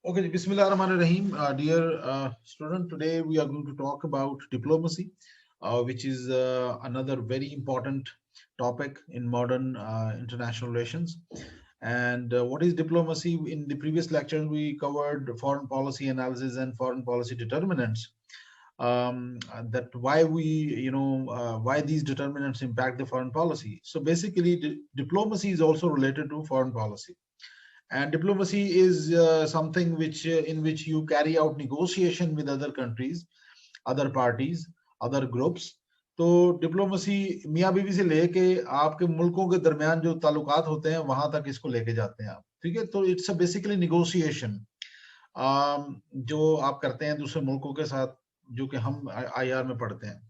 Okay, Bismillahirrahmanirrahim. Dear student, today we are going to talk about diplomacy, which is another very important topic in modern international relations. And what is diplomacy? In the previous lecture, we covered foreign policy analysis and foreign policy determinants. That why we, why these determinants impact the foreign policy. So basically, diplomacy is also related to foreign policy, and diplomacy is something which in which you carry out negotiation with other countries, other parties, other groups. तो diplomacy मियाँ बीवी से लेके आपके मुल्कों के दरमियान जो ताल्लुकात होते हैं वहां तक इसको लेके जाते हैं आप, ठीक है। तो इट्स अ बेसिकली निगोशिएशन जो आप करते हैं दूसरे मुल्कों के साथ, जो कि हम आईआर में पढ़ते हैं।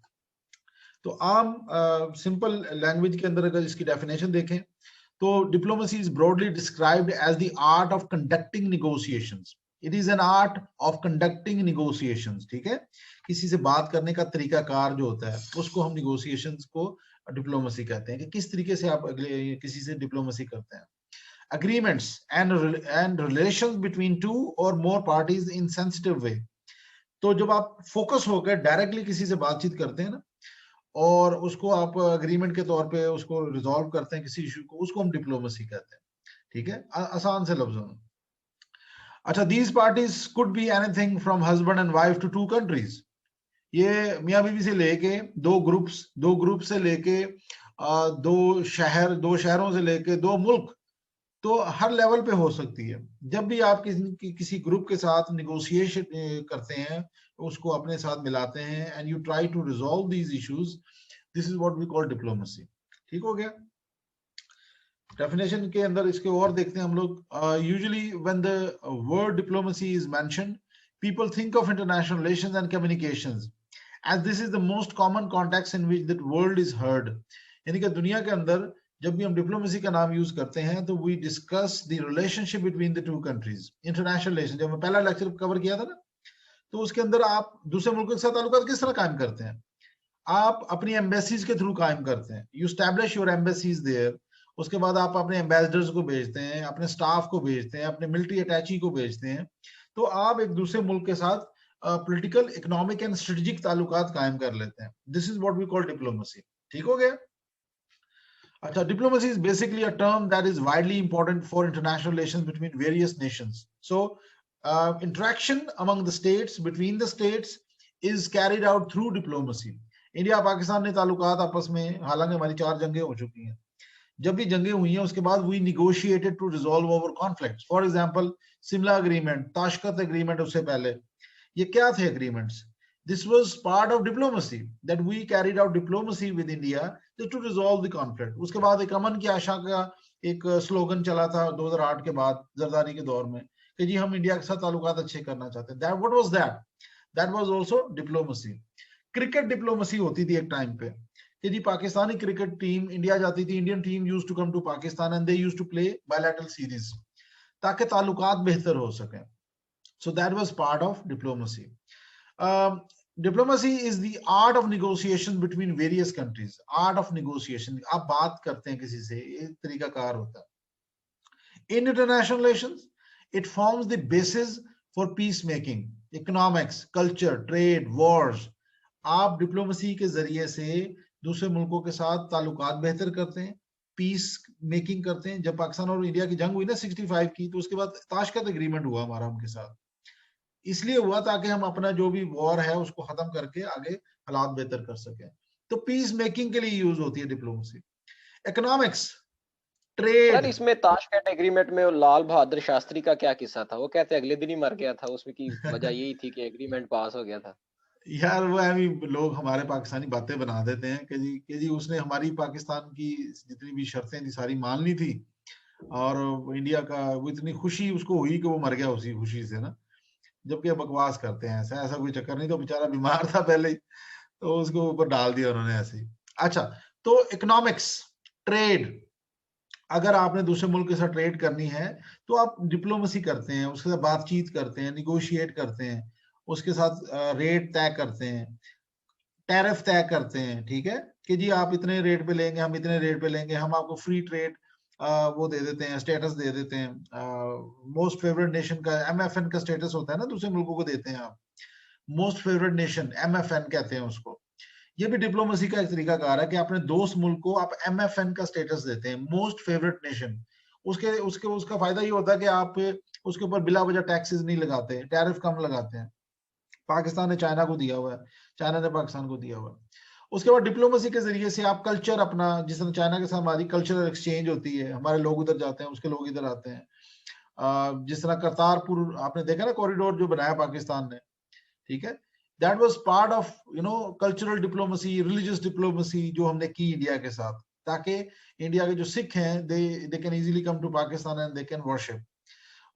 तो आम सिंपल लैंग्वेज के अंदर अगर इसकी डेफिनेशन देखें तो diplomacy is broadly described as the art of conducting negotiations. It is an art of conducting negotiations, ठीक है। किसी से बात करने का तरीका कार जो होता है उसको हम निगोशिएशंस को डिप्लोमेसी कहते हैं, कि किस तरीके से आप अगले किसी से डिप्लोमेसी करते हैं। agreements and relations between two or more parties in sensitive way। तो जब आप फोकस होकर डायरेक्टली किसी से बातचीत करते हैं ना, और उसको आप अग्रीमेंट के तौर पे उसको रिजॉल्व करते हैं किसी इशू को, उसको हम डिप्लोमेसी कहते हैं, ठीक है, आसान से लफ्जों में। अच्छा, these parties could be anything from husband and wife to 2 countries. ये मियाँ बीवी से लेके दो ग्रुप से लेके दो शहरों से लेके 2 मुल्क, तो हर लेवल पे हो सकती है। जब भी आप किसी ग्रुप के साथ निगोशिएशन करते हैं, उसको अपने साथ मिलाते हैं, and you try to resolve these issues, this is what we call diplomacy. ठीक हो गया। डेफिनेशन के अंदर इसके और देखते हैं हम लोग। Usually when the word diplomacy is mentioned, people think of international relations and communications, as this is the most common context in which that word is heard। यानी कि दुनिया के अंदर जब भी हम डिप्लोमेसी का नाम यूज करते हैं तो we discuss the relationship between the 2 countries. International relation जब मैं पहला लेक्चर कवर किया था ना, तो उसके अंदर आप दूसरे मुल्कों के साथ ताल्लुकात किस तरह कायम करते हैं। आप अपनी एम्बेसीज के थ्रू कायम करते हैं, you establish your embassies there. उसके बाद आप अपने एम्बेसडर्स को भेजते हैं, अपने स्टाफ को भेजते हैं, अपने मिलिट्री अटैची को भेजते हैं। तो आप एक दूसरे मुल्क के साथ पॉलिटिकल, इकोनॉमिक एंड स्ट्रेटेजिक ताल्लुकात कायम कर लेते हैं। This is what we call diplomacy. ठीक हो गया। अच्छा, diplomacy is basically a term that is widely important for international relations between various nations. So interaction among the states, between the states is carried out through diplomacy. India Pakistan ने ताल्लुकात आपस में, हालांकि हमारी 4 जंगें हो चुकी हैं, जब भी जंगें हुई हैं उसके बाद we negotiated to resolve over conflicts. For example Simla agreement, Tashkent agreement, उससे पहले ये क्या थे agreements? This was part of diplomacy, that we carried out diplomacy with India to resolve the conflict. उसके बाद एक अमन की आशा का एक स्लोगन चला था 2008 के बाद, जरदारी के दौर में, कि जी हम इंडिया के साथ ताल्लुकात अच्छे करना चाहते हैं। That what was that? That was also diplomacy. Cricket diplomacy होती थी एक टाइम पे, कि जी पाकिस्तानी क्रिकेट टीम इंडिया जाती थी, Indian team used to come to Pakistan and they used to play bilateral series, ताकि ताल्लुकात बेहतर हो सके। So that was part of diplomacy. Diplomacy is the art of negotiation between various countries. Art of negotiation, आप बात करते हैं किसी से, एक तरीका कार होता है। In international relations it forms the basis for piece making, economics, culture, trade, Wars. आप डिप्लोमेसी के जरिए से दूसरे मुल्कों के साथ ताल्लुकात बेहतर करते हैं, पीस मेकिंग करते हैं। जब पाकिस्तान और इंडिया की जंग हुई ना 65 की, तो उसके बाद ताशकंद एग्रीमेंट हुआ हमारा उनके साथ। इसलिए हुआ ताकि हम अपना जो भी वॉर है उसको खत्म करके आगे हालात बेहतर कर सकें। तो पीस मेकिंग के लिए यूज होती है डिप्लोमेसी। Economics, sir, trade. इसमें ताशकंद एग्रीमेंट में वो लाल बहादुर शास्त्री का क्या किस्सा था? वो कहते अगले दिन ही मर गया था, उसमें की वजह यही थी कि एग्रीमेंट पास हो गया था। यार वो अभी लोग हमारे पाकिस्तानी बातें बना देते हैं कि जी उसने हमारी पाकिस्तान की जितनी भी शर्तें थी सारी मान ली थी, और इंडिया का वो इतनी खुशी उसको हुई कि वो मर गया उसी खुशी से ना। जबकि बकवास करते हैं, ऐसा ऐसा कोई चक्कर नहीं, तो बेचारा बीमार था पहले ही, तो उसको ऊपर डाल दिया उन्होंने ऐसे ही। अच्छा, तो इकोनॉमिक्स, ट्रेड, अगर आपने दूसरे मुल्क के साथ ट्रेड करनी है तो आप डिप्लोमेसी करते हैं, उसके साथ बातचीत करते हैं, निगोशिएट करते हैं, उसके साथ रेट तय करते हैं, टैरिफ तय करते हैं, ठीक है, कि जी आप इतने रेट पे लेंगे, हम इतने रेट पे लेंगे, हम आपको फ्री ट्रेड वो दे देते हैं, स्टेटस दे देते हैं। मोस्ट फेवरेट नेशन का MFN का स्टेटस होता है ना, दूसरे मुल्कों को देते हैं आप। मोस्ट फेवरेट नेशन MFN कहते हैं उसको। ये भी डिप्लोमेसी का एक तरीका कार है कि अपने दोस्त मुल्क को आप MFN का स्टेटस देते हैं, मोस्ट फेवरेट नेशन। उसके उसके उसका फायदा ये होता है कि आप उसके ऊपर बिला वजह टैक्सेस नहीं लगाते, टैरिफ कम लगाते हैं। पाकिस्तान ने चाइना को दिया हुआ है, चाइना ने पाकिस्तान को दिया हुआ है। उसके बाद डिप्लोमेसी के जरिए से आप कल्चर अपना, जिस तरह चाइना के साथ हमारी कल्चरल एक्सचेंज होती है, हमारे लोग उधर जाते हैं, उसके लोग इधर आते हैं। जिस तरह करतारपुर आपने देखा ना, कॉरिडोर जो बनाया पाकिस्तान ने, ठीक है, that was part of cultural diplomacy, religious diplomacy जो हमने की इंडिया के साथ, ताकि इंडिया के जो सिख हैं they can easily come to Pakistan and they can worship.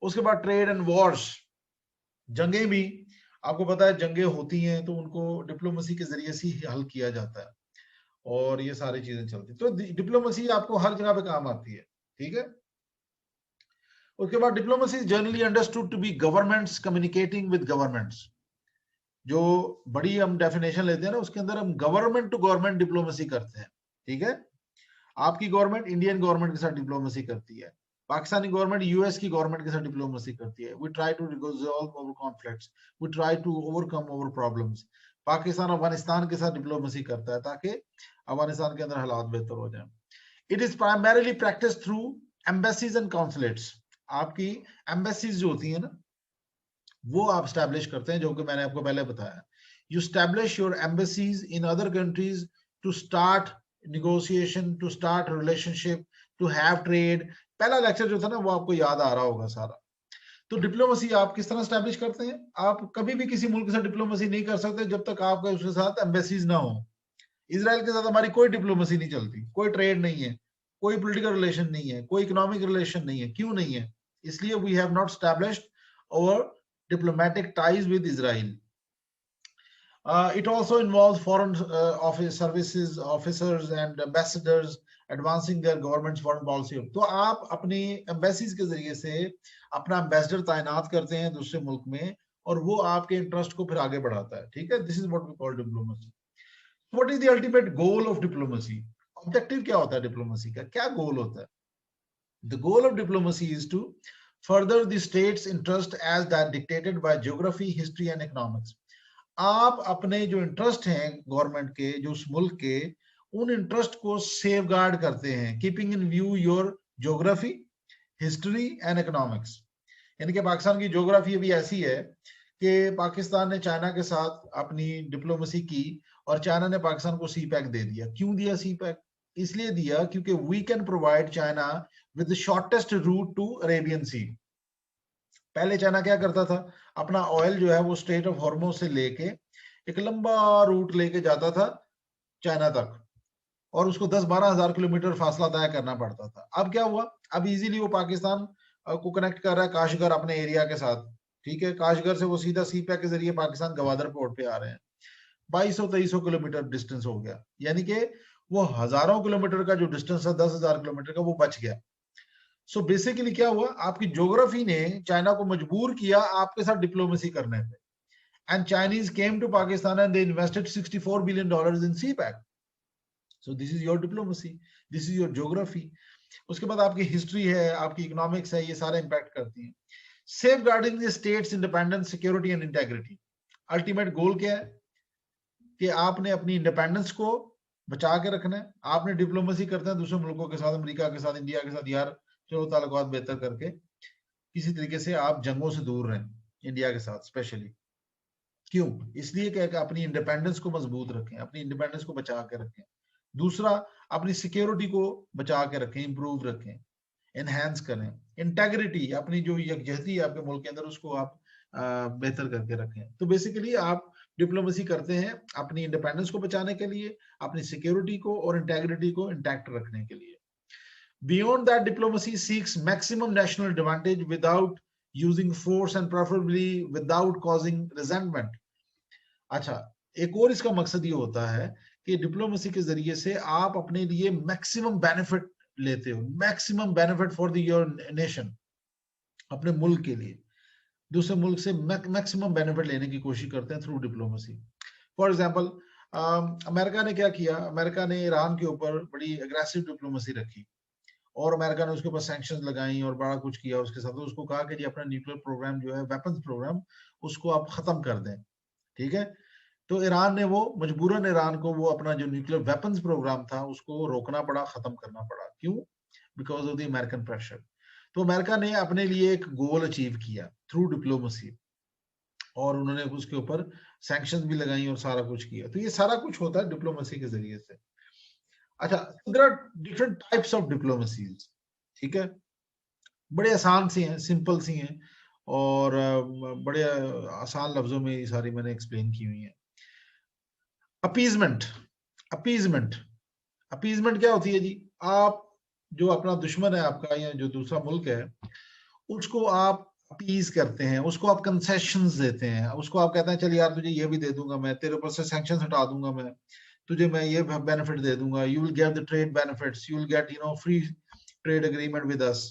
उसके बाद ट्रेड एंड वॉर्स, जंगें भी आपको पता है, जंगें होती हैं तो उनको डिप्लोमेसी के जरिए से ही हल किया जाता है, और ये सारी चीजें चलती, तो डिप्लोमेसी आपको हर जगह पे काम आती है, ठीक है। उसके बाद diplomacy is generally understood to be governments communicating with governments. जो बड़ी हम डेफिनेशन लेते हैं ना, उसके अंदर हम गवर्नमेंट टू गवर्नमेंट डिप्लोमेसी करते हैं, ठीक है। आपकी गवर्नमेंट इंडियन गवर्नमेंट के साथ डिप्लोमेसी करती है, पाकिस्तानी गवर्नमेंट यूएस की गवर्नमेंट के साथ डिप्लोमेसी करती है। We try to resolve our conflicts, we try to overcome our problems. Pakistan Afghanistan के साथ डिप्लोमेसी करता है ताकि अफगानिस्तान के अंदर हालात बेहतर हो जाए। It is primarily practice through embassies and consulates. आपकी एम्बेसीज जो होती है ना, वो आप स्टैब्लिश करते हैं, जो कि मैंने आपको पहले बताया। You establish your embassies in other countries to start negotiation, to start relationship, to have trade. पहला लेक्चर जो था ना, वो आपको याद आ रहा होगा सारा। तो डिप्लोमेसी आप किस तरह स्टैब्लिश करते हैं? आप कभी भी किसी मुल्क के साथ डिप्लोमेसी नहीं कर सकते जब तक आपका उसके साथ एम्बेसीज ना हो। इसराइल के साथ हमारी कोई डिप्लोमेसी नहीं चलती, कोई ट्रेड नहीं है, कोई पॉलिटिकल रिलेशन नहीं है, कोई इकोनॉमिक रिलेशन नहीं है। क्यों नहीं है? इसलिए वी हैव नॉट स्टैब्लिश्ड और diplomatic ties with Israel. It also involves foreign office services officers and ambassadors advancing their government's foreign policy. तो आप अपनी एम्बेसीज के जरिए से अपना एम्बेसडर तैनात करते हैं दूसरे मुल्क में, और वो आपके इंटरेस्ट को फिर आगे बढ़ाता है, ठीक है। This is what we call diplomacy. What is the ultimate goal of diplomacy? Objective क्या होता है डिप्लोमेसी का? क्या गोल होता है? The goal of diplomacy is to further the state's interest as that dictated by geography, history and economics. आप अपने जो इंटरेस्ट हैं गवर्नमेंट के, जो उस मुल्क के, उन इंटरेस्ट को सेव गार्ड करते हैं, keeping in view your geography, history and economics. यानी कि पाकिस्तान की ज्योग्राफी अभी ऐसी है कि पाकिस्तान ने चाइना के साथ अपनी डिप्लोमेसी की, और चाइना ने पाकिस्तान को सी पैक दे दिया। क्यों दिया सी पैक? इसलिए दिया क्योंकि we can provide China with the shortest route to Arabian Sea. पहले चाइना क्या करता था? अपना ऑयल जो है वो स्ट्रेट ऑफ हॉर्मोज से लेके एक लंबा रूट लेके जाता था चाइना तक, और उसको 10-12 हजार किलोमीटर फासला तय करना पड़ता था। अब क्या हुआ? अब इजीली वो पाकिस्तान को कनेक्ट कर रहा है काशगर अपने एरिया के साथ, ठीक है। काशगर से वो सीधा सी पैक के जरिए पाकिस्तान गवादर पोर्ट पे आ रहे हैं। 2200-2300 किलोमीटर डिस्टेंस हो गया, यानी कि वो हजारों किलोमीटर का जो डिस्टेंस था, 10,000 किलोमीटर का, वो बच गया। सो बेसिकली क्या हुआ? आपकी ज्योग्राफी ने चाइना को मजबूर किया आपके साथ डिप्लोमेसी करने पे, and Chinese came to Pakistan and they invested $64 billion in CPEC. So this is your diplomacy, this is your geography. उसके बाद आपकी हिस्ट्री है, आपकी इकोनॉमिक्स है, ये सारे इंपैक्ट करती हैं। Safeguarding the state's independence, security and integrity. Ultimate goal क्या है? कि आपने अपनी इंडिपेंडेंस को बचा के रखना है। आपने डिप्लोमेसी करते हैं दूसरे मुल्कों के साथ, अमेरिका के साथ, इंडिया के साथ, यार चलो ताल्लुकात बेहतर करके किसी तरीके से आप जंगों से दूर रहें, इंडिया के साथ स्पेशली। क्यों? इसलिए कि अपनी इंडिपेंडेंस को मजबूत रखें, अपनी इंडिपेंडेंस को बचा के रखें। दूसरा, अपनी सिक्योरिटी को बचा के रखें, इंप्रूव रखें, एनहेंस करें। इंटेग्रिटी, अपनी जो यकजहती है आपके मुल्क के अंदर, उसको आप बेहतर करके रखें। तो बेसिकली आप डिप्लोमेसी करते हैं अपनी इंडिपेंडेंस को बचाने के लिए, अपनी सिक्योरिटी को और इंटेग्रिटी को इंटैक्ट रखने के लिए। Beyond that, diplomacy seeks maximum national advantage without using force and preferably without causing resentment. अच्छा, एक और इसका मकसद ये होता है कि डिप्लोमेसी के जरिए से आप अपने लिए मैक्सिमम बेनिफिट लेते हो, maximum benefit for the your nation, अपने मुल्क के लिए दूसरे मुल्क से मैक्सिमम बेनिफिट लेने की कोशिश करते हैं through diplomacy. For example, America ने क्या किया? अमेरिका ने ईरान के ऊपर बड़ी अग्रेसिव डिप्लोमेसी रखी, और अमेरिका ने उसके ऊपर सैंक्शंस लगाई और बड़ा कुछ किया उसके साथ। तो उसको कहा कि जी अपना न्यूक्लियर प्रोग्राम जो है, वेपन्स प्रोग्राम, उसको आप खत्म कर दें, ठीक है। तो ईरान ने, वो मजबूरन ईरान को वो अपना जो न्यूक्लियर वेपन्स प्रोग्राम था उसको रोकना पड़ा, खत्म करना पड़ा। क्यों? Because of the American pressure. तो अमेरिका ने अपने लिए एक गोल अचीव किया थ्रू डिप्लोमेसी, और उन्होंने उसके ऊपर सैंक्शंस भी लगाई और सारा कुछ किया। तो ये सारा कुछ होता है डिप्लोमेसी के जरिए से। अच्छा, there are different types of diplomacies, ठीक है। बड़े आसान सी हैं, सिंपल सी हैं, और बड़े आसान लफ्जों में ये सारी मैंने एक्सप्लेन की हुई है। अपीजमेंट, अपीजमेंट, अपीजमेंट क्या होती है जी? आप जो अपना दुश्मन है आपका, या जो दूसरा मुल्क है, उसको आप अपीज करते हैं, उसको आप कंसेशंस देते हैं, उसको आप कहते हैं चल यार तुझे ये भी दे दूंगा मैं, तेरे ऊपर से सैंक्शन हटा दूंगा मैं, तुझे मैं ये बेनिफिट दे दूंगा, you will get the trade benefits, you will get free trade agreement with us,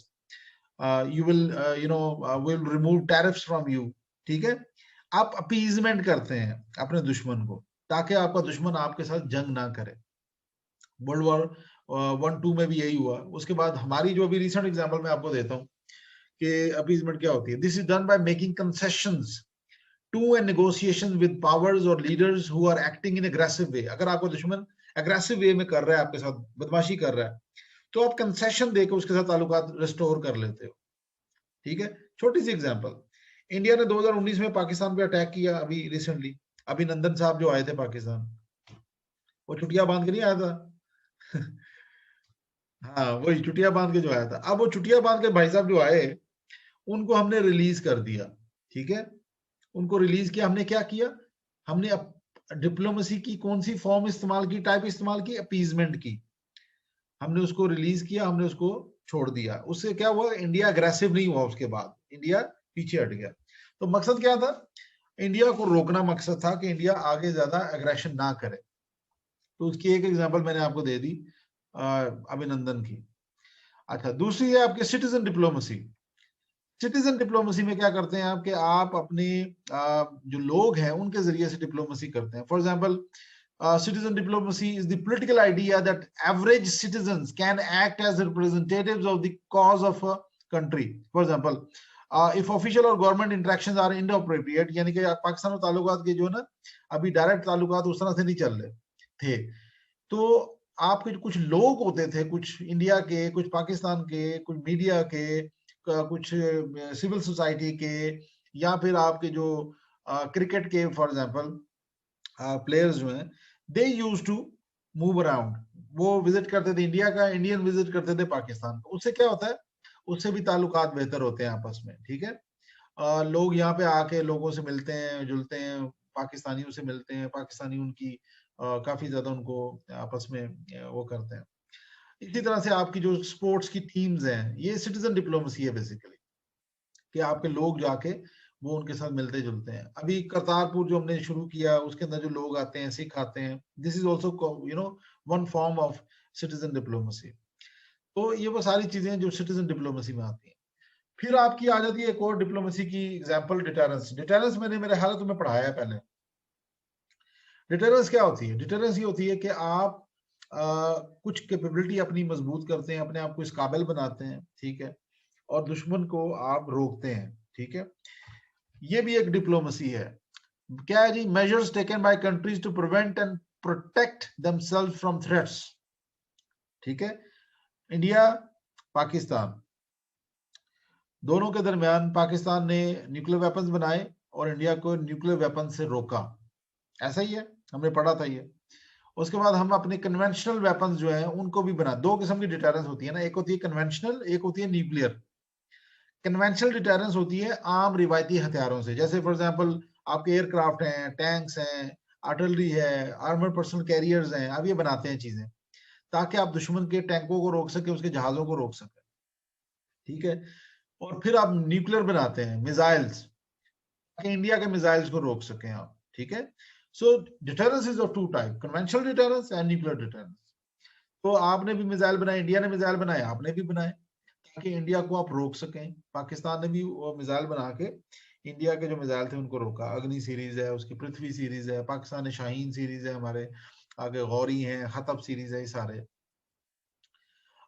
you will will remove tariffs from you, ठीक है। आप अपीजमेंट करते हैं अपने दुश्मन को, ताकि आपका दुश्मन आपके साथ जंग ना करे। वर्ल्ड वॉर 1-2 में भी यही हुआ। उसके बाद हमारी जो अभी रिसेंट एग्जांपल मैं आपको देता हूँ कि अपीजमेंट क्या होती है। This is done by making concessions to and negotiation with powers और leaders who are acting in aggressive way. अगर आपका दुश्मन एग्रेसिव वे में कर रहा है, आपके साथ बदमाशी कर रहा है, तो आप कंसेशन देकर उसके साथ ताल्लुकात रिस्टोर कर लेते हो, ठीक है। छोटी सी एग्जांपल, इंडिया ने 2019 में पाकिस्तान पे अटैक किया अभी रिसेंटली। अभिनंदन साहब जो आए थे पाकिस्तान, वो चुटिया बांध के नहीं आया था। हाँ, वही चुटिया बांध के जो आया था। अब वो चुटिया बांध के भाई साहब जो आए, उनको हमने रिलीज कर दिया, ठीक है। उनको रिलीज किया, हमने क्या किया? हमने डिप्लोमेसी की कौन सी फॉर्म इस्तेमाल की, टाइप इस्तेमाल की? अपीजमेंट की। हमने उसको रिलीज किया, हमने उसको छोड़ दिया। उससे क्या हुआ? इंडिया अग्रेसिव नहीं हुआ, उसके बाद इंडिया पीछे हट गया। तो मकसद क्या था? इंडिया को रोकना मकसद था, कि इंडिया आगे ज्यादा एग्रेशन ना करे। तो उसकी एक एग्जांपल मैंने आपको दे दी अभिनंदन की। अच्छा, दूसरी है आपके सिटीजन डिप्लोमेसी। सिटीजन डिप्लोमेसी में क्या करते हैं आप, कि आप अपने जो लोग हैं उनके जरिए से डिप्लोमेसी करते हैं। For example, citizen diplomacy is the political idea that average citizens can act as representatives of the cause of a country. For example, if official or government interactions are inappropriate, यानी कि पाकिस्तान और ताल्लुकात के जो ना अभी डायरेक्ट ताल्लुकात उस तरह से नहीं चल रहे थे, तो आपके कुछ लोग होते थे, कुछ इंडिया के, कुछ पाकिस्तान के, कुछ मीडिया के, कुछ सिविल सोसाइटी के, या फिर आपके जो क्रिकेट के फॉर एग्जांपल प्लेयर्स जो हैं, दे यूज टू मूव अराउंड। वो विजिट करते थे इंडिया का, इंडियन विजिट करते थे पाकिस्तान का। उससे क्या होता है? उससे भी ताल्लुकात बेहतर होते हैं आपस में, ठीक है। लोग यहाँ पे आके लोगों से मिलते हैं, जुलते हैं, पाकिस्तानियों से मिलते हैं, पाकिस्तानी उनकी काफी ज्यादा उनको आपस में वो करते हैं। इसी तरह से आपकी जो स्पोर्ट्स की टीम्स हैं, ये सिटीजन डिप्लोमेसी है बेसिकली, कि आपके लोग जाके वो उनके साथ मिलते जुलते हैं। अभी करतारपुर जो हमने शुरू किया, उसके अंदर जो लोग आते हैं, सिख आते हैं, this is also one form of citizen diplomacy. तो ये वो सारी चीजें जो सिटीजन डिप्लोमेसी में आती हैं। फिर आपकी आ जाती है एक और डिप्लोमेसी की एग्जाम्पल, डिटरेंस। डिटरेंस मैंने मेरे हालत में पढ़ाया है पहले। डिटरेंस क्या होती है? डिटरेंस ये होती है कि आप कुछ कैपेबिलिटी अपनी मजबूत करते हैं, अपने आप को इस काबिल बनाते हैं, ठीक है, और दुश्मन को आप रोकते हैं, ठीक है। ये भी एक डिप्लोमेसी है। क्या है जी? Measures taken by countries to prevent and protect themselves from threats, ठीक है। इंडिया, पाकिस्तान, दोनों के दरमियान पाकिस्तान ने न्यूक्लियर वेपन्स बनाए और इंडिया को न्यूक्लियर वेपन से रोका। ऐसा ही है, हमने पढ़ा था ये। उसके बाद हम अपने कन्वेंशनल वेपन्स जो है उनको भी बना। दो किस्म की डिटरेंस होती है ना, एक होती है कन्वेंशनल, एक होती है न्यूक्लियर। कन्वेंशनल डिटरेंस होती है आम रिवायती हथियारों से, जैसे फॉर एग्जांपल आपके एयरक्राफ्ट हैं, टैंक्स हैं, आर्टिलरी है, आर्मर्ड पर्सनल कैरियर्स हैं। अब ये बनाते हैं चीजें ताकि आप दुश्मन के टैंकों को रोक सके, उसके जहाजों को रोक सके, ठीक है। और फिर आप न्यूक्लियर बनाते हैं, मिसाइल्स, ताकि इंडिया के मिसाइल्स को रोक सकें आप, ठीक है। So deterrence is of two type, conventional deterrence and nuclear deterrence. तो आपने भी मिसाइल बनाए, इंडिया ने मिसाइल बनाए, आपने भी बनाए, ताकि इंडिया को आप रोक सकें। पाकिस्तान ने भी वो मिसाइल बना के इंडिया के जो मिसाइल थे उनको रोका। अग्नि सीरीज है, उसकी पृथ्वी सीरीज है, पाकिस्तान ने शाहीन सीरीज है, हमारे आगे गौरी है, खतब सीरीज है, ये सारे।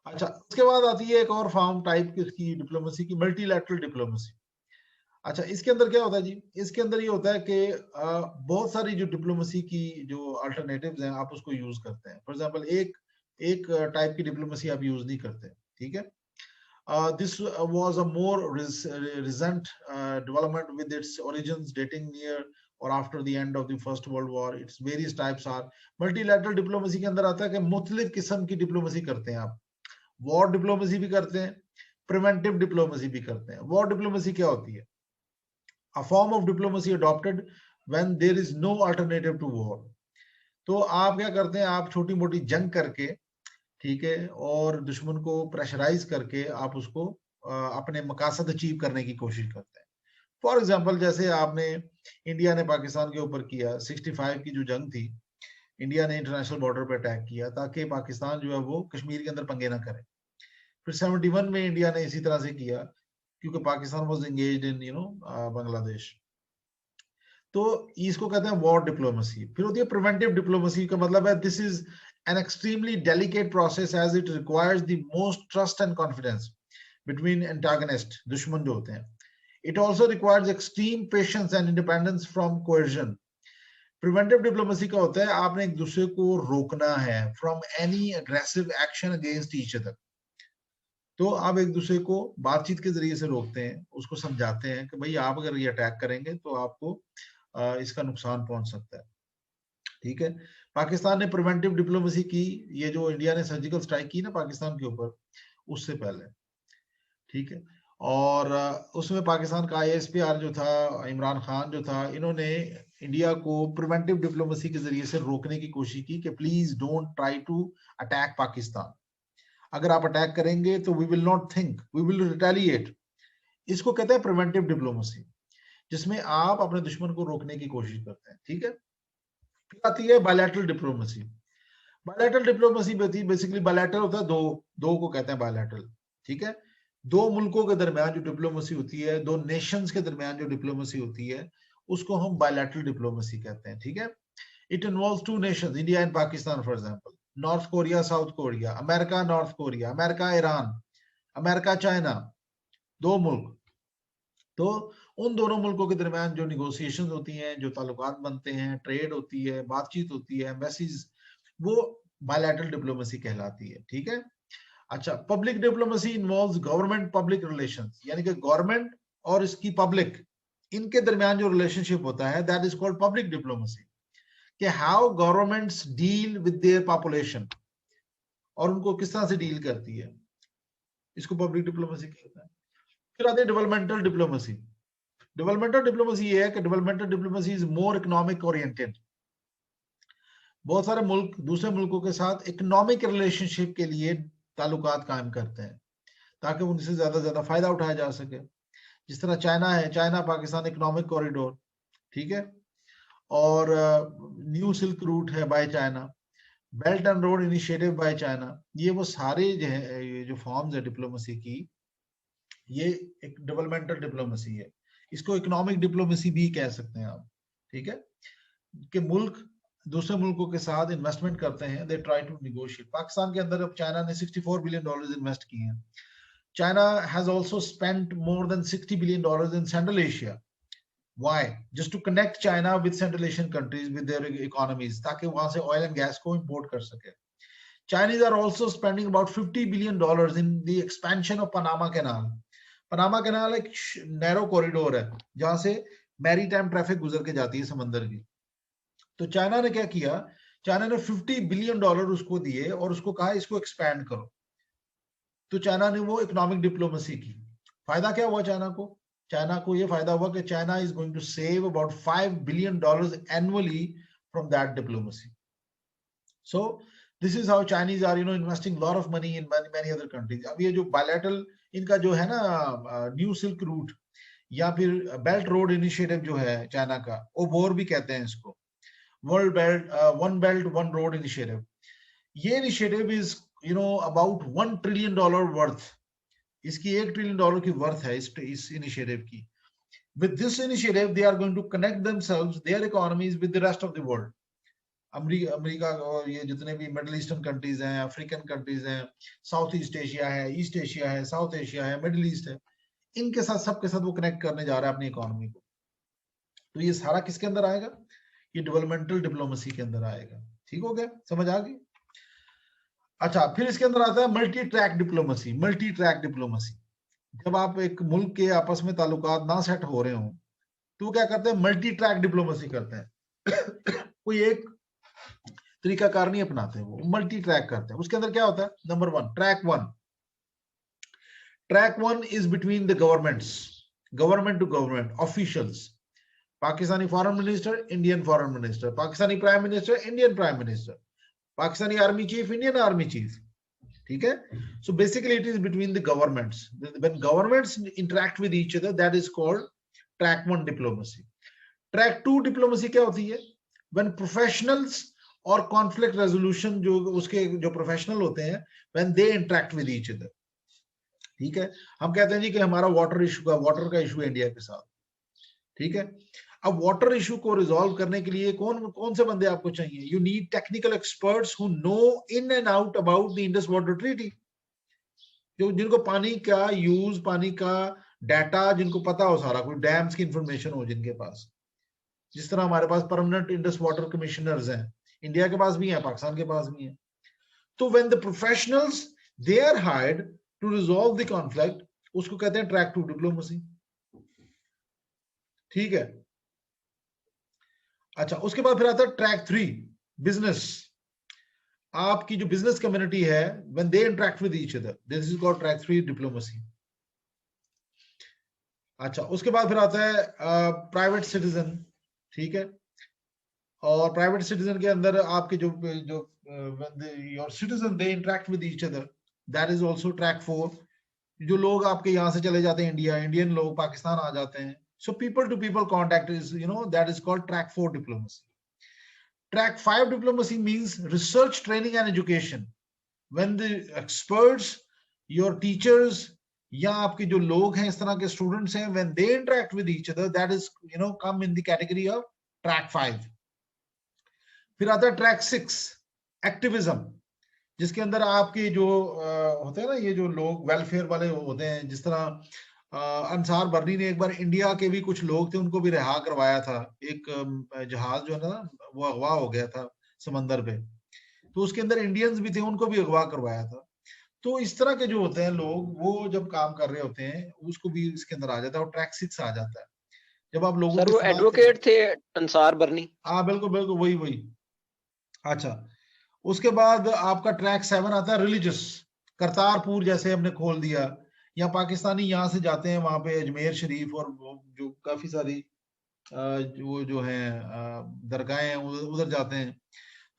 अच्छा, उसके बाद आती है एक और फॉर्म टाइप की डिप्लोमेसी की, मल्टीलैटरल डिप्लोमेसी। अच्छा, इसके अंदर क्या होता है जी? इसके अंदर ये होता है कि बहुत सारी जो डिप्लोमेसी की जो अल्टरनेटिव्स हैं आप उसको यूज करते हैं। फॉर एग्जांपल एक एक टाइप की डिप्लोमेसी आप यूज नहीं करते, ठीक है? This was a more recent development with its origins dating near or after the end of the First World War. Its various types are multilateral diplomacy के अंदर आता है कि मुख्तलिफ किस्म की डिप्लोमेसी करते हैं आप। वॉर डिप्लोमेसी भी करते हैं, प्रिवेंटिव डिप्लोमेसी भी करते हैं। वॉर डिप्लोमेसी क्या होती है? A form of diplomacy adopted when there is no alternative to war. तो आप क्या करते हैं? आप छोटी मोटी जंग करके, ठीक है, और दुश्मन को प्रेशराइज करके आप उसको अपने मकासद अचीव करने की कोशिश करते हैं। फॉर एग्जाम्पल, जैसे आपने इंडिया ने पाकिस्तान के ऊपर किया 65 की जो जंग थी, इंडिया ने इंटरनेशनल बॉर्डर पे अटैक किया ताकि पाकिस्तान जो है वो कश्मीर के अंदर पंगे ना करे। फिर 71 में इंडिया ने इसी तरह से किया क्योंकि Pakistan was engaged in Bangladesh. तो इसको कहते हैं वॉर डिप्लोमेसी। फिर होती है प्रिवेंटिव डिप्लोमेसी, का मतलब है this is an extremely delicate process as it requires the most trust and confidence between antagonist, दुश्मन जो होते हैं। It also requires extreme patience and independence from coercion. Preventive diplomacy का होता है आपने एक दूसरे को रोकना है from any aggressive action against each other. तो आप एक दूसरे को बातचीत के जरिए से रोकते हैं, उसको समझाते हैं कि भाई आप अगर ये अटैक करेंगे तो आपको इसका नुकसान पहुंच सकता है, ठीक है? पाकिस्तान ने प्रिवेंटिव डिप्लोमेसी की, ये जो इंडिया ने सर्जिकल स्ट्राइक की ना पाकिस्तान के ऊपर, उससे पहले, ठीक है? और उसमें पाकिस्तान का आईएसपीआर जो था, इमरान खान जो था, इन्होंने इंडिया को प्रिवेंटिव डिप्लोमेसी के जरिए से रोकने की कोशिश की कि please don't try to attack Pakistan. अगर आप अटैक करेंगे तो we will not think, we will retaliate. इसको कहते हैं प्रिवेंटिव डिप्लोमेसी, जिसमें आप अपने दुश्मन को रोकने की कोशिश करते हैं, ठीक है? फिर आती है bilateral diplomacy. Bilateral diplomacy basically bilateral होता है, दो दो को कहते हैं बायलैटरल, ठीक है? दो मुल्कों के दरमियान जो डिप्लोमेसी होती है, दो नेशंस के दरमियान जो डिप्लोमेसी होती है, उसको हम बायलैटरल डिप्लोमेसी कहते हैं, ठीक है? It involves two nations, India and Pakistan for example, north Korea south Korea, America north Korea, America Iran, America China, दो मुल्क। तो उन दोनों मुल्कों के दरमियान जो निगोशिएशन होती हैं, जो ताल्लुकात बनते हैं, ट्रेड होती है, बातचीत होती है, एम्बेसीज, वो बायलैटरल डिप्लोमेसी कहलाती है, ठीक है? अच्छा, public diplomacy involves government public relations, यानी कि गवर्नमेंट और इसकी पब्लिक, इनके दरमियान जो रिलेशनशिप होता है, that is called public diplomacy. कि how governments deal with their population, और उनको किस तरह से डील करती है, इसको पब्लिक डिप्लोमेसी कहते हैं। फिर आते हैं डेवलपमेंटल डिप्लोमेसी। डेवलपमेंटल डिप्लोमेसी ये है कि developmental diplomacy is more economic oriented. बहुत सारे मुल्क दूसरे मुल्कों के साथ इकोनॉमिक रिलेशनशिप के लिए ताल्लुकात कायम करते हैं ताकि उनसे ज्यादा फायदा उठाया जा सके। जिस तरह चाइना है, चाइना पाकिस्तान इकोनॉमिक कॉरिडोर, ठीक है? और न्यू सिल्क रूट है by China, belt and road initiative by China. ये वो सारे जो है, ये जो फॉर्म्स है डिप्लोमेसी की, ये एक डेवलपमेंटल डिप्लोमेसी है। इसको इकोनॉमिक डिप्लोमेसी भी कह सकते हैं आप, ठीक है? कि मुल्क दूसरे मुल्कों के साथ इन्वेस्टमेंट करते हैं, they try to negotiate. Pakistan के अंदर अब चाइना ने $64 बिलियन इन्वेस्ट किए हैं। China has also spent more than $60 billion in central Asia. Why? Just to connect China with Central Asian countries with their economies, ताकि वहां से oil and gas को import कर सके। Chinese are also spending about $50 billion in the expansion of Panama Canal. Panama canal एक narrow corridor है जहां से मैरीटाइम ट्रैफिक गुजर के जाती है समंदर की। तो चाइना ने क्या किया? चाइना ने $50 बिलियन उसको दिए और उसको कहा इसको एक्सपैंड करो। तो चाइना ने वो इकोनॉमिक डिप्लोमेसी की। फायदा क्या हुआ चाइना को? चाइना को ये फायदा हुआ कि China is going to save about $5 billion annually from that diplomacy. So this is how Chinese are investing lot of money in many other countries. अब ये जो बायलैटरल इनका जो है ना, न्यू सिल्क रूट या फिर बेल्ट रोड इनिशिएटिव जो है चाइना का, ओबोर भी कहते हैं इसको, world belt one road initiative. ये initiative is about $1 trillion worth. इसकी $1 ट्रिलियन की वर्थ है इस इनिशिएटिव की। With this initiative they are going to connect themselves, their economies with the rest of the world. America और ये जितने भी मिडिल ईस्टर्न कंट्रीज हैं, अफ्रीकन कंट्रीज हैं, साउथ ईस्ट एशिया है, ईस्ट एशिया है, साउथ एशिया है, मिडिल ईस्ट है, इनके साथ सबके साथ वो कनेक्ट करने जा रहा है अपनी इकोनॉमी को। तो ये सारा किसके अंदर आएगा? ये डेवलपमेंटल डिप्लोमेसी के अंदर आएगा। ठीक हो गया, समझ आ गई? अच्छा, फिर इसके अंदर आता है multi track diplomacy. Multi track diplomacy, जब आप एक मुल्क के आपस में ताल्लुकात ना सेट हो रहे हो तो क्या करते हैं? मल्टी ट्रैक डिप्लोमेसी करते हैं। कोई एक तरीकाकार नहीं अपनाते, वो मल्टी ट्रैक करते हैं। उसके अंदर क्या होता है? Number one, track one is between the governments, government to government officials. Pakistani foreign minister, Indian foreign minister, Pakistani prime minister, Indian prime minister, Pakistani army chief, Indian army chief. ठीक है? So basically it is between the governments. When governments interact with each other, that is called track one diplomacy. Track two diplomacy क्या होती है? When professionals और conflict resolution, जो उसके जो professional होते हैं, when they interact with each other. ठीक है? हम कहते हैं जी कि हमारा वाटर का इशू है इंडिया के साथ। ठीक है? अब वाटर इशू को रिजॉल्व करने के लिए कौन कौन से बंदे आपको चाहिए? You need technical experts who know in and out about the Indus water treaty, जो जिनको पानी का यूज, पानी का डाटा जिनको पता हो सारा, कोई डैम्स की इंफॉर्मेशन हो जिनके पास। जिस तरह हमारे पास परमानेंट इंडस वाटर कमिश्नर्स हैं, इंडिया के पास भी है, पाकिस्तान के पास भी है। तो when the professionals they are hired to resolve the conflict, उसको कहते हैं ट्रैक टू डिप्लोमेसी। ठीक है? अच्छा, उसके बाद फिर आता है ट्रैक थ्री, बिजनेस। आपकी जो बिजनेस कम्युनिटी है, when they interact with each other, this is called track three diplomacy. अच्छा, उसके बाद फिर आता है प्राइवेट सिटीजन। ठीक है? और प्राइवेट सिटीजन के अंदर आपके जो जो your citizen they interact with each other, that is also track four. जो लोग आपके यहाँ से चले जाते हैं इंडिया, इंडियन लोग पाकिस्तान आ जाते हैं, so people to people contact is, that is called track 4 diplomacy. Track 5 diplomacy means research, training and education. When the experts, your teachers, या आपके जो लोग हैं, इस तरह के स्टूडेंट्स हैं, when they interact with each other, that is come in the category of track 5. फिर आता है ट्रैक 6, एक्टिविज्म, जिसके अंदर आपके जो होते हैं ना, ये जो लोग वेलफेयर वाले होते हैं, जिस तरह अंसार बर्नी ने एक बार इंडिया के भी कुछ लोग थे, उनको भी रिहा करवाया था। एक जहाज जो है ना, वो अगवा हो गया था समंदर पे, तो उसके अंदर इंडियंस भी थे, उनको भी अगवा करवाया था। तो इस तरह के जो होते हैं लोग, वो जब काम कर रहे होते हैं, उसको भी इसके अंदर आ जाता है, और ट्रैक 6 आ जाता है। जब आप लोगों सर के वो साथ, एडवोकेट थे अंसार बर्नी? हाँ बिल्कुल बिल्कुल, वही वही। अच्छा, उसके बाद आपका ट्रैक 7 आता है रिलीजियस। करतारपुर जैसे हमने खोल दिया, या पाकिस्तानी यहाँ से जाते हैं वहां पे अजमेर शरीफ और जो काफी सारी वो जो है दरगाहें हैं, उधर जाते हैं।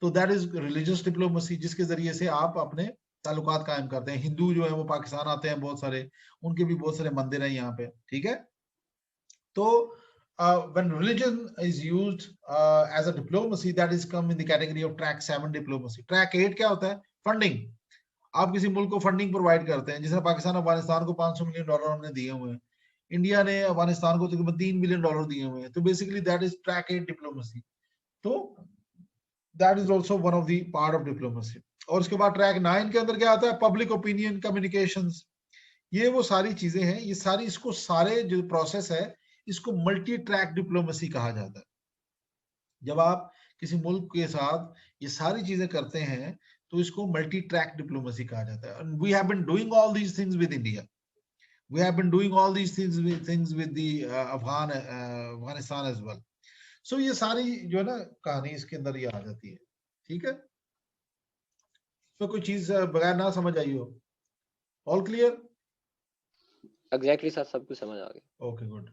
तो दैट इज रिलीजियस डिप्लोमेसी, जिसके जरिए से आप अपने ताल्लुकात कायम करते हैं। हिंदू जो है वो पाकिस्तान आते हैं बहुत सारे, उनके भी बहुत सारे मंदिर हैं यहाँ पे। ठीक है? तो when religion is used as a diplomacy, that is come in the category of track 7 diplomacy. Track 8 क्या होता है? फंडिंग। आप किसी मुल्क को फंडिंग प्रोवाइड करते हैं, जिसने पाकिस्तान अफगानिस्तान को $500 मिलियन हमने दिए हुए हैं, इंडिया ने अफगानिस्तान को तकरीबन $3 बिलियन दिए हुए हैं। तो basically that is track 8 diplomacy. तो that is also one of the part of diplomacy. और उसके बाद ट्रैक 9 के अंदर क्या आता है? Public opinion, communications. ये वो सारी चीजें हैं, ये सारी, इसको सारे जो प्रोसेस है, इसको मल्टी ट्रैक डिप्लोमेसी कहा जाता है। जब आप किसी मुल्क के साथ ये सारी चीजें करते हैं, तो इसको मल्टी ट्रैक डिप्लोमेसी कहा जाता है। We have been doing all these things with India, we have been doing all these things with the Afghanistan as well. So ये सारी जो है ना कहानी, इसके अंदर ये आ जाती है। ठीक है? तो कोई चीज बगैर ना समझ आई हो? All clear? एग्जैक्टली सर, सब कुछ समझ आ गया। Okay, good.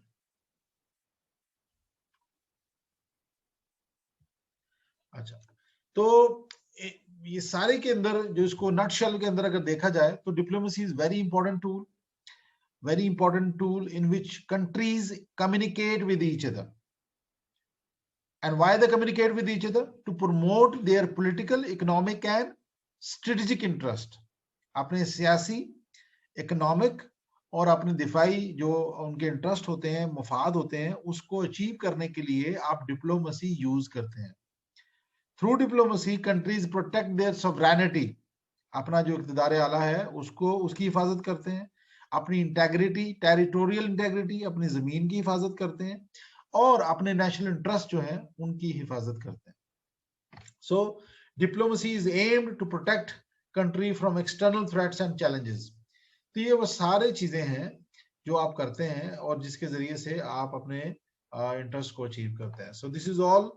अच्छा, तो ये सारे के अंदर जो इसको नटशेल के अंदर अगर देखा जाए, तो diplomacy is very important tool, very important tool in which countries communicate with each other. And why they communicate with each other? To promote their political, economic and strategic interest. अपने सियासी, economic और अपने दिफाई जो उनके interest होते हैं, मुफाद होते हैं, उसको अचीव करने के लिए आप डिप्लोमेसी यूज करते हैं। Through diplomacy countries protect their sovereignty, अपना जो इक़्तिदार आला है उसको, उसकी हिफाजत करते हैं, अपनी इंटेग्रिटी, टेरिटोरियल इंटेग्रिटी, अपनी जमीन की हिफाजत करते हैं, और अपने नेशनल इंटरेस्ट जो है उनकी हिफाजत करते हैं। So diplomacy is aimed to protect country from external threats and challenges. तो ये वो सारे चीजें हैं जो आप करते हैं और जिसके जरिए से आप अपने इंटरेस्ट को अचीव करते हैं। सो दिस इज ऑल